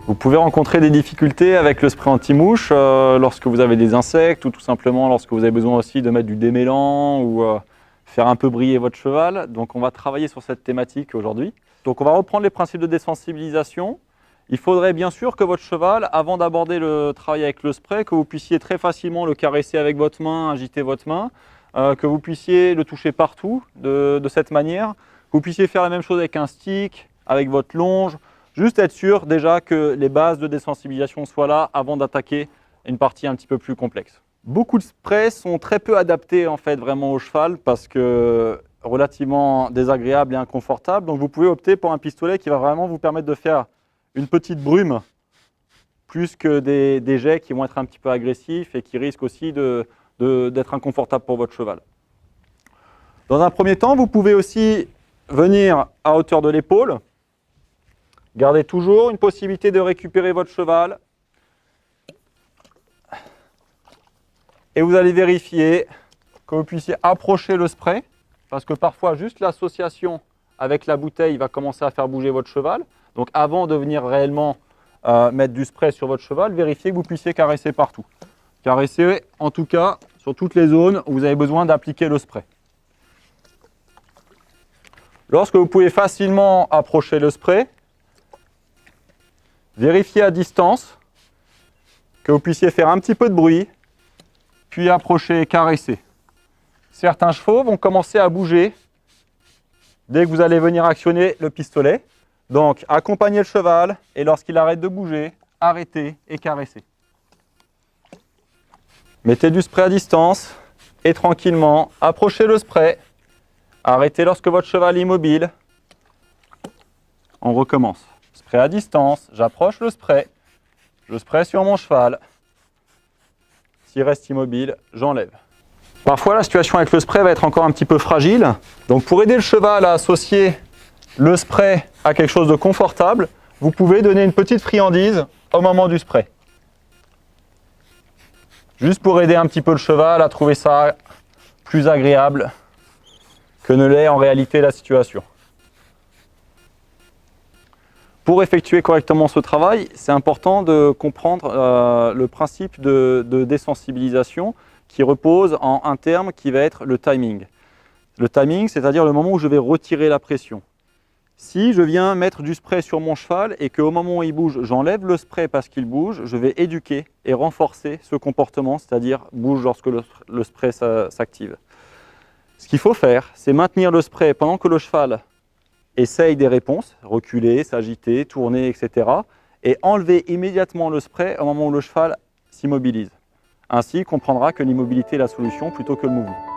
Vous pouvez rencontrer des difficultés avec le spray anti-mouche lorsque vous avez des insectes ou tout simplement lorsque vous avez besoin aussi de mettre du démêlant ou faire un peu briller votre cheval. Donc on va travailler sur cette thématique aujourd'hui. Donc on va reprendre les principes de désensibilisation. Il faudrait bien sûr que votre cheval, avant d'aborder le travail avec le spray, que vous puissiez très facilement le caresser avec votre main, agiter votre main, que vous puissiez le toucher partout de cette manière, que vous puissiez faire la même chose avec un stick, avec votre longe. Juste être sûr déjà que les bases de désensibilisation soient là avant d'attaquer une partie un petit peu plus complexe. Beaucoup de sprays sont très peu adaptés en fait vraiment au cheval parce que relativement désagréables et inconfortables. Donc vous pouvez opter pour un pistolet qui va vraiment vous permettre de faire une petite brume plus que des jets qui vont être un petit peu agressifs et qui risquent aussi d'être inconfortables pour votre cheval. Dans un premier temps, vous pouvez aussi venir à hauteur de l'épaule. Gardez toujours une possibilité de récupérer votre cheval. Et vous allez vérifier que vous puissiez approcher le spray, parce que parfois juste l'association avec la bouteille va commencer à faire bouger votre cheval. Donc avant de venir réellement mettre du spray sur votre cheval, vérifiez que vous puissiez caresser partout. Caresser en tout cas sur toutes les zones où vous avez besoin d'appliquer le spray. Lorsque vous pouvez facilement approcher le spray, vérifiez à distance que vous puissiez faire un petit peu de bruit, puis approcher et caresser. Certains chevaux vont commencer à bouger dès que vous allez venir actionner le pistolet. Donc, accompagnez le cheval et lorsqu'il arrête de bouger, arrêtez et caressez. Mettez du spray à distance et tranquillement, approchez le spray. Arrêtez lorsque votre cheval est immobile. On recommence. Spray à distance, j'approche le spray. Je spray sur mon cheval. S'il reste immobile, j'enlève. Parfois, la situation avec le spray va être encore un petit peu fragile. Donc, pour aider le cheval à associer le spray à quelque chose de confortable, vous pouvez donner une petite friandise au moment du spray. Juste pour aider un petit peu le cheval à trouver ça plus agréable que ne l'est en réalité la situation. Pour effectuer correctement ce travail, c'est important de comprendre le principe de désensibilisation qui repose en un terme qui va être le timing. Le timing, c'est-à-dire le moment où je vais retirer la pression. Si je viens mettre du spray sur mon cheval et qu'au moment où il bouge, j'enlève le spray parce qu'il bouge, je vais éduquer et renforcer ce comportement, c'est-à-dire bouge lorsque le spray s'active. Ce qu'il faut faire, c'est maintenir le spray pendant que le cheval essaye des réponses, reculer, s'agiter, tourner, etc. et enlever immédiatement le spray au moment où le cheval s'immobilise. Ainsi, il comprendra que l'immobilité est la solution plutôt que le mouvement.